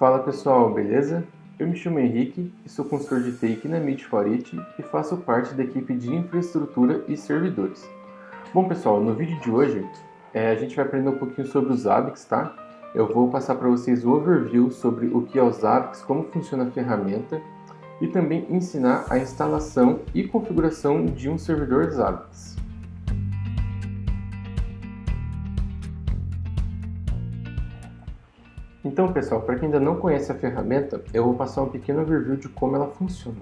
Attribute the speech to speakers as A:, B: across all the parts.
A: Fala pessoal, beleza? Eu me chamo Henrique e sou consultor de TI aqui na Meet4it e faço parte da equipe de infraestrutura e servidores. Bom pessoal, no vídeo de hoje a gente vai aprender um pouquinho sobre os Zabbix, tá? Eu vou passar para vocês o overview sobre o que é o Zabbix, como funciona a ferramenta e também ensinar a instalação e configuração de um servidor Zabbix. Então, pessoal, para quem ainda não conhece a ferramenta, eu vou passar um pequeno overview de como ela funciona.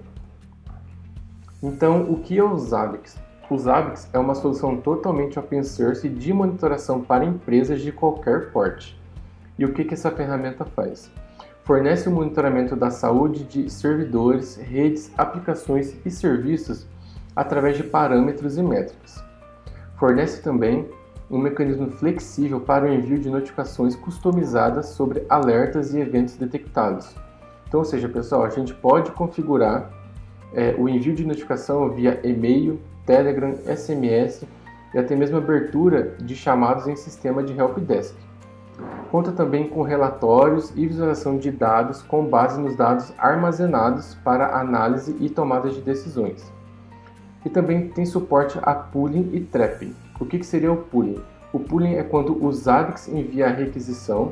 A: Então, o que é o Zabbix? O Zabbix é uma solução totalmente open source de monitoração para empresas de qualquer porte. E o que essa ferramenta faz? Fornece o monitoramento da saúde de servidores, redes, aplicações e serviços através de parâmetros e métricas. Fornece também um mecanismo flexível para o envio de notificações customizadas sobre alertas e eventos detectados. Então, ou seja, pessoal, a gente pode configurar o envio de notificação via e-mail, Telegram, SMS e até mesmo abertura de chamados em sistema de helpdesk. Conta também com relatórios e visualização de dados com base nos dados armazenados para análise e tomada de decisões. E também tem suporte a pooling e trapping. O que seria o pooling? O pooling é quando o Zabbix envia a requisição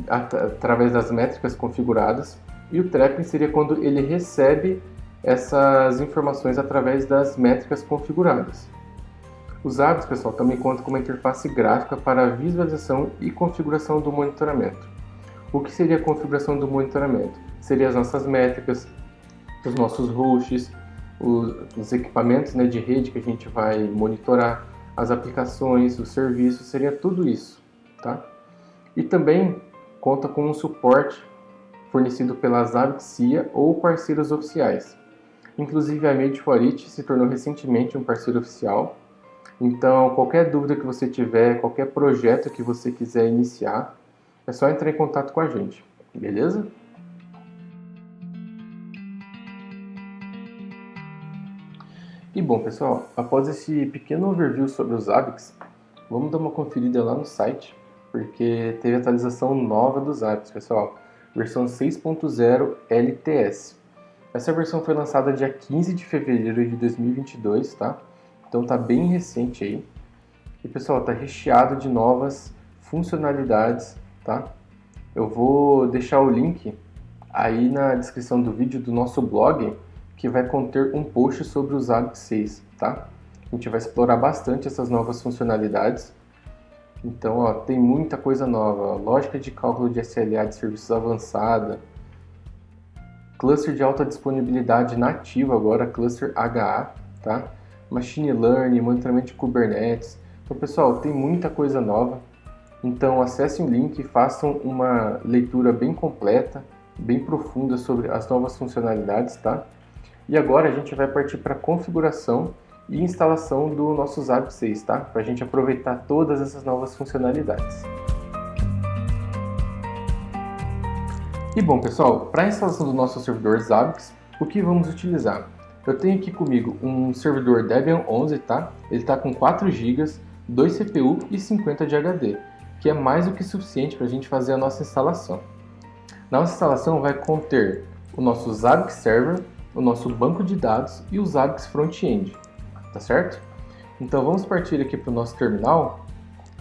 A: através das métricas configuradas e o trapping seria quando ele recebe essas informações através das métricas configuradas. O Zabbix, pessoal, também conta com uma interface gráfica para a visualização e configuração do monitoramento. O que seria a configuração do monitoramento? Seria as nossas métricas, os nossos hosts, os equipamentos de rede que a gente vai monitorar, as aplicações, os serviços, seria tudo isso, tá? E também conta com um suporte fornecido pela Zabbix CIA ou parceiros oficiais. Inclusive a Meet4it se tornou recentemente um parceiro oficial. Então, qualquer dúvida que você tiver, qualquer projeto que você quiser iniciar, é só entrar em contato com a gente, beleza? E bom, pessoal, após esse pequeno overview sobre os Zabbix, vamos dar uma conferida lá no site, porque teve atualização nova dos Zabbix, pessoal, versão 6.0 LTS. Essa versão foi lançada dia 15 de fevereiro de 2022, tá? Então tá bem recente aí. E pessoal, tá recheado de novas funcionalidades, tá? Eu vou deixar o link aí na descrição do vídeo do nosso blog, que vai conter um post sobre o Zabbix 6, tá? A gente vai explorar bastante essas novas funcionalidades. Então, ó, tem muita coisa nova. Lógica de cálculo de SLA de serviços avançada. Cluster de alta disponibilidade nativo agora, Cluster HA, tá? Machine Learning, monitoramento de Kubernetes. Então, pessoal, tem muita coisa nova. Então, acessem o link e façam uma leitura bem completa, bem profunda sobre as novas funcionalidades, tá? E agora a gente vai partir para a configuração e instalação do nosso Zabbix 6, tá? Para a gente aproveitar todas essas novas funcionalidades. E bom, pessoal, para a instalação do nosso servidor Zabbix, o que vamos utilizar? Eu tenho aqui comigo um servidor Debian 11, tá? Ele está com 4 GB, 2 CPU e 50 de HD, que é mais do que suficiente para a gente fazer a nossa instalação. Nossa instalação vai conter o nosso Zabbix Server, o nosso banco de dados e o Zabbix Front-End, tá certo? Então vamos partir aqui para o nosso terminal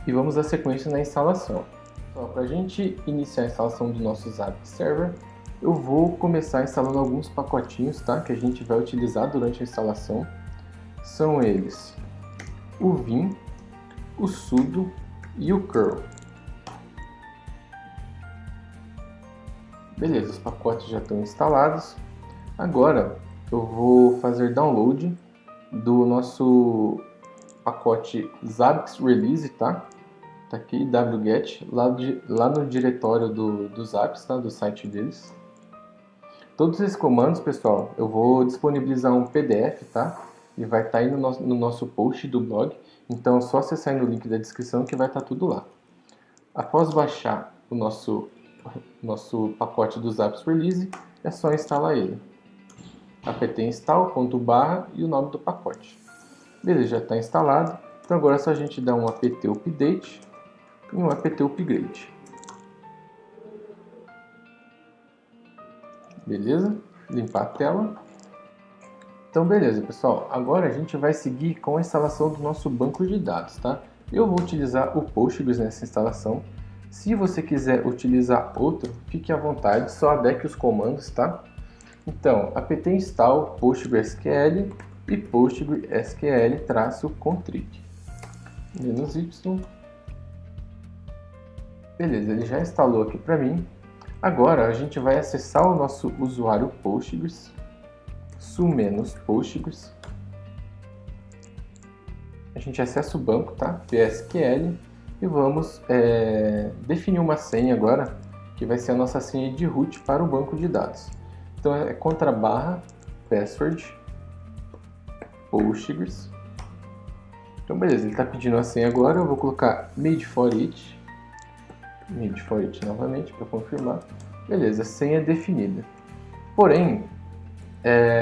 A: e vamos dar sequência na instalação. Então, para a gente iniciar a instalação do nosso Zabbix Server, eu vou começar instalando alguns pacotinhos, tá? Que a gente vai utilizar durante a instalação. São eles o Vim, o Sudo e o curl. Beleza, os pacotes já estão instalados. Agora eu vou fazer download do nosso pacote Zabbix Release, tá? Tá aqui, wget, lá no diretório do Zabbix, tá? Do site deles. Todos esses comandos, pessoal, eu vou disponibilizar um PDF, tá? E vai estar aí no nosso post do blog. Então é só acessar aí no link da descrição que vai estar tudo lá. Após baixar o nosso pacote do Zabbix Release, é só instalar ele. apt install, ponto barra e o nome do pacote. Beleza, já está instalado. Então agora é só a gente dar um apt update e um apt upgrade. Beleza? Limpar a tela. Então beleza, pessoal. Agora a gente vai seguir com a instalação do nosso banco de dados, tá? Eu vou utilizar o Postgres nessa instalação. Se você quiser utilizar outro, fique à vontade, só adeque os comandos, tá? Então, apt install PostgreSQL e PostgreSQL-config. -y. Beleza, ele já instalou aqui para mim. Agora a gente vai acessar o nosso usuário Postgres, su-postgres. A gente acessa o banco, tá? PSQL, e vamos definir uma senha agora, que vai ser a nossa senha de root para o banco de dados. Então é /password Postgres. Então beleza, ele está pedindo a senha agora, eu vou colocar made for it novamente para confirmar. Beleza, senha definida. Porém,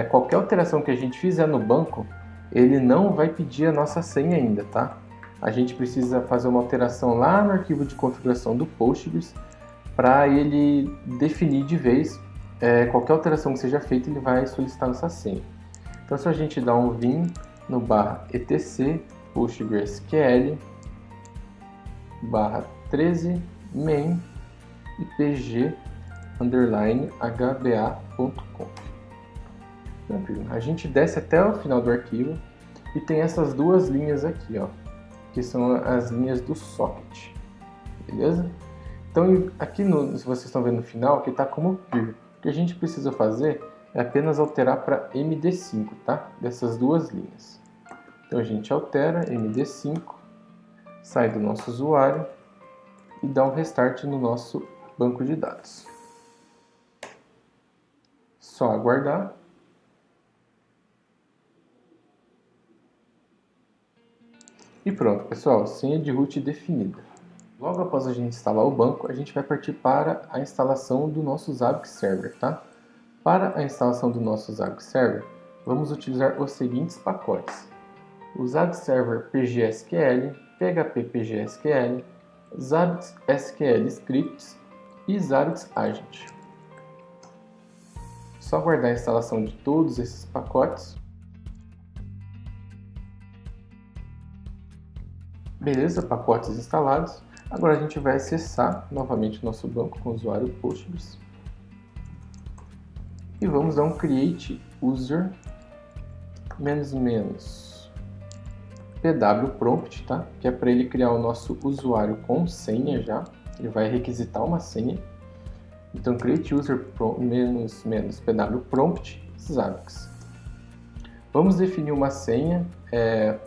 A: qualquer alteração que a gente fizer no banco, ele não vai pedir a nossa senha ainda, tá? A gente precisa fazer uma alteração lá no arquivo de configuração do Postgres para ele definir de vez. Qualquer alteração que seja feita, ele vai solicitar nossa senha. Então, se a gente dá um vim no /etc PostgreSQL /13 main ipg _hba.conf. Tranquilo. A gente desce até o final do arquivo e tem essas duas linhas aqui, ó, que são as linhas do socket, beleza? Então aqui, se vocês estão vendo no final, aqui está como peer. O que a gente precisa fazer é apenas alterar para MD5, tá? Dessas duas linhas. Então a gente altera MD5, sai do nosso usuário e dá um restart no nosso banco de dados. Só aguardar. E pronto, pessoal, senha de root definida. Logo após a gente instalar o banco, a gente vai partir para a instalação do nosso Zabbix Server, tá? Para a instalação do nosso Zabbix Server, vamos utilizar os seguintes pacotes: o Zabbix Server PGSQL, PHP PGSQL, Zabbix SQL Scripts e Zabbix Agent. Só aguardar a instalação de todos esses pacotes. Beleza, pacotes instalados. Agora a gente vai acessar novamente o nosso banco com o usuário Postgres. E vamos dar um create user -pw prompt, tá? Que é para ele criar o nosso usuário com senha já. Ele vai requisitar uma senha. Então create user -pw prompt Zabbix. Vamos definir uma senha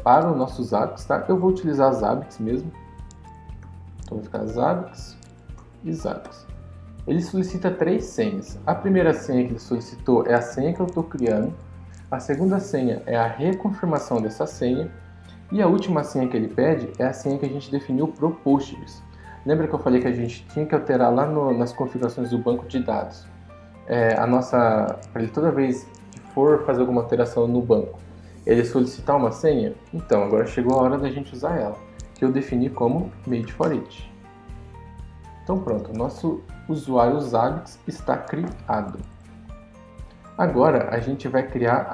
A: para o nosso Zabbix, tá? Eu vou utilizar Zabbix mesmo. Então vai ficar Zabbix e Zabbix. Ele solicita 3 senhas. A primeira senha que ele solicitou é a senha que eu estou criando. A segunda senha é a reconfirmação dessa senha. E a última senha que ele pede é a senha que a gente definiu para o Postgres. Lembra que eu falei que a gente tinha que alterar lá nas configurações do banco de dados? Para ele toda vez que for fazer alguma alteração no banco, ele solicitar uma senha? Então, agora chegou a hora da gente usar ela, que eu defini como made for it. Então pronto, o nosso usuário Zabbix está criado. Agora a gente vai criar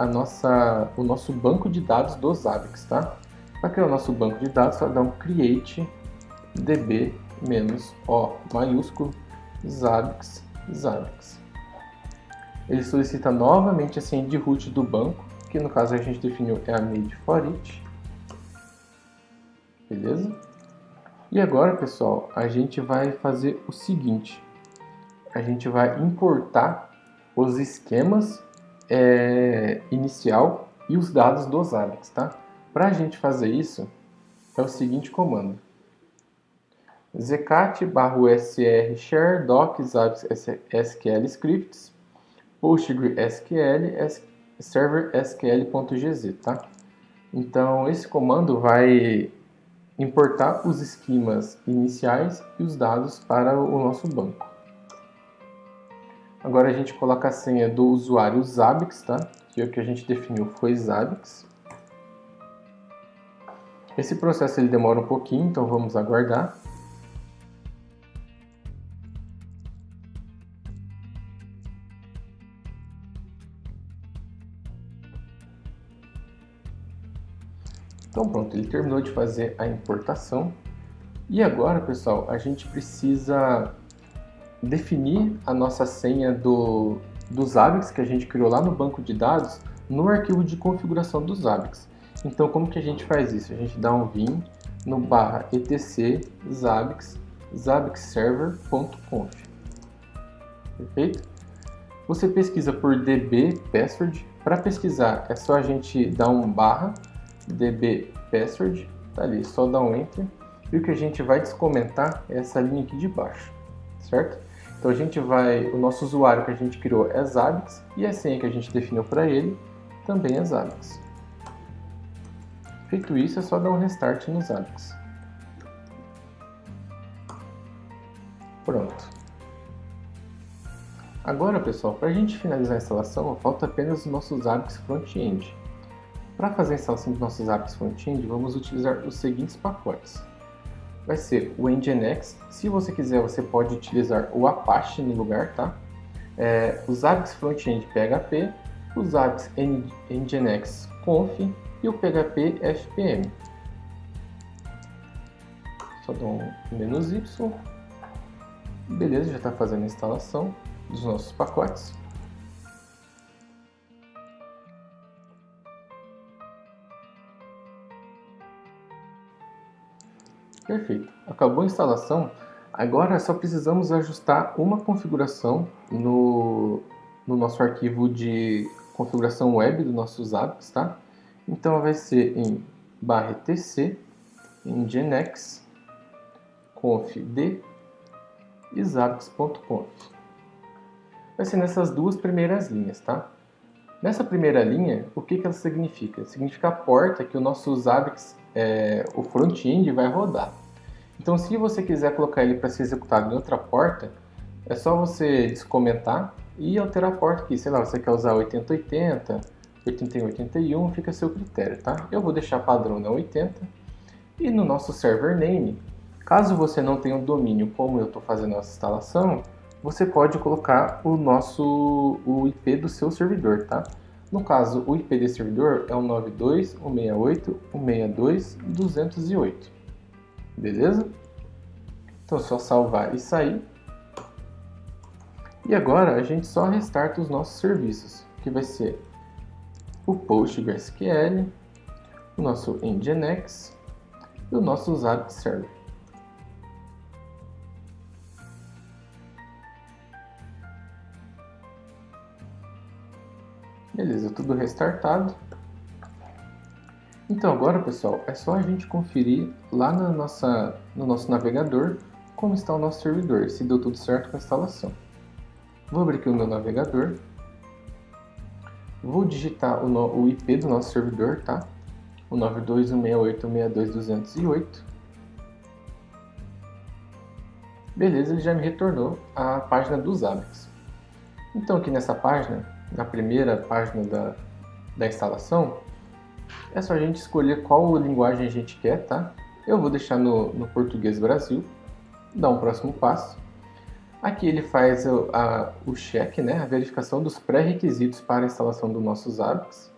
A: o nosso banco de dados do Zabbix, tá? Para criar o nosso banco de dados, só dá um create db-o maiúsculo Zabbix. Ele solicita novamente a senha de root do banco, que no caso a gente definiu é a made for it. Beleza? E agora, pessoal, a gente vai fazer o seguinte: a gente vai importar os esquemas inicial e os dados do Zabbix, tá? Para a gente fazer isso, é o seguinte comando: zcat/usr share doc zabbix sql scripts postgresql server sql.gz, tá? Então esse comando vai importar os esquemas iniciais e os dados para o nosso banco. Agora a gente coloca a senha do usuário Zabbix, tá? Que é o que a gente definiu foi Zabbix. Esse processo ele demora um pouquinho, então vamos aguardar. Então pronto, ele terminou de fazer a importação. E agora, pessoal, a gente precisa definir a nossa senha do Zabbix que a gente criou lá no banco de dados no arquivo de configuração do Zabbix. Então, como que a gente faz isso? A gente dá um vim no barra etc zabbix zabbixserver.conf. Perfeito? Você pesquisa por db password. Para pesquisar é só a gente dar um barra db password, tá ali, só dar um enter. E o que a gente vai descomentar é essa linha aqui de baixo, certo? Então a gente vai, o nosso usuário que a gente criou é Zabbix e a senha que a gente definiu para ele também é Zabbix. Feito isso, é só dar um restart no Zabbix. Pronto. Agora, pessoal, para a gente finalizar a instalação, falta apenas o nosso Zabbix Front-End. Para fazer a instalação do nosso Zabbix Front-End, vamos utilizar os seguintes pacotes. Vai ser o Nginx. Se você quiser, você pode utilizar o Apache no lugar, tá? O Zabbix Front-End PHP, o Zabbix Nginx Conf e o PHP FPM. Só dar um menos Y. Beleza, já está fazendo a instalação dos nossos pacotes. Perfeito. Acabou a instalação. Agora só precisamos ajustar uma configuração no nosso arquivo de configuração web do nosso Zabbix, tá? Então vai ser em /etc nginx confd e zabbix.conf. Vai ser nessas duas primeiras linhas, tá? Nessa primeira linha, o que ela significa? Significa a porta que o nosso Zabbix, o front-end, vai rodar. Então, se você quiser colocar ele para ser executado em outra porta, é só você descomentar e alterar a porta aqui. Sei lá, você quer usar 8080, 8181, fica a seu critério, tá? Eu vou deixar padrão na 80. E no nosso server name, caso você não tenha um domínio como eu estou fazendo essa instalação, você pode colocar o IP do seu servidor, tá? No caso, o IP desse servidor é o 92.168.162.208. Beleza? Então é só salvar e sair. E agora a gente só restarta os nossos serviços, que vai ser o PostgreSQL, o nosso Nginx e o nosso Zabbix Server. Beleza, tudo restartado. Então agora, pessoal, é só a gente conferir lá no nosso navegador como está o nosso servidor, se deu tudo certo com a instalação. Vou abrir aqui o meu navegador. Vou digitar o IP do nosso servidor, tá? O 92.168.162.208. Beleza, ele já me retornou a página do Zabbix. Então aqui nessa página, na primeira página da instalação, é só a gente escolher qual linguagem a gente quer, tá? Eu vou deixar no português Brasil, dar um próximo passo. Aqui ele faz o check, né? A verificação dos pré-requisitos para a instalação do nosso Zabbix.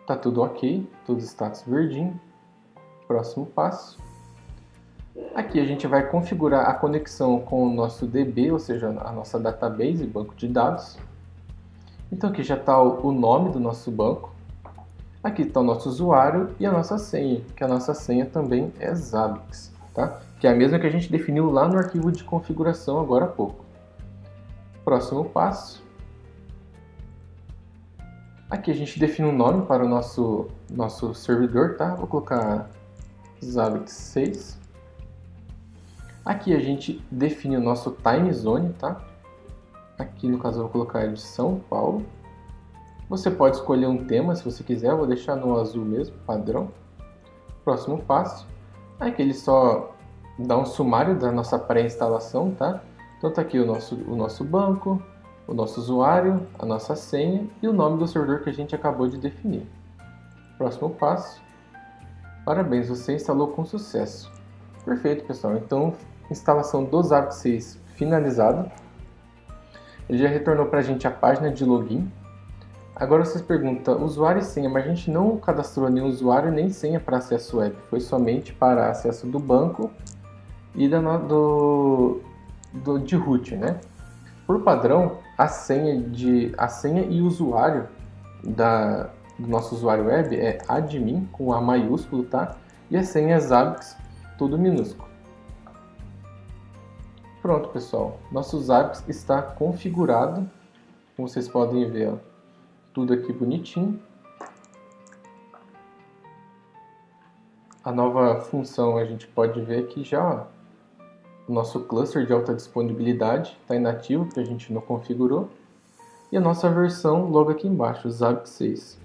A: Tá tudo ok, tudo status verdinho. Próximo passo. Aqui a gente vai configurar a conexão com o nosso DB, ou seja, a nossa database, banco de dados. Então aqui já está o nome do nosso banco. Aqui está o nosso usuário e a nossa senha, que a nossa senha também é Zabbix, tá? Que é a mesma que a gente definiu lá no arquivo de configuração agora há pouco. Próximo passo. Aqui a gente define um nome para o nosso servidor, tá? Vou colocar Zabbix 6. Aqui a gente define o nosso time zone, tá? Aqui no caso eu vou colocar de São Paulo. Você pode escolher um tema se você quiser, eu vou deixar no azul mesmo, padrão. Próximo passo. Aqui ele só dá um sumário da nossa pré-instalação, tá? Então tá aqui o nosso banco, o nosso usuário, a nossa senha e o nome do servidor que a gente acabou de definir. Próximo passo. Parabéns, você instalou com sucesso. Perfeito, pessoal. Então, instalação do Zabbix 6 finalizada. Ele já retornou para a gente a página de login. Agora vocês perguntam, usuário e senha, mas a gente não cadastrou nenhum usuário nem senha para acesso web, foi somente para acesso do banco e de root, né? Por padrão, a senha e o usuário do nosso usuário web é admin, com A maiúsculo, tá? E a senha é Zabbix, tudo minúsculo. Pronto, pessoal. Nosso Zabbix está configurado, como vocês podem ver, ó, tudo aqui bonitinho. A nova função a gente pode ver aqui já, ó, o nosso cluster de alta disponibilidade está inativo, porque a gente não configurou. E a nossa versão logo aqui embaixo, Zabbix 6.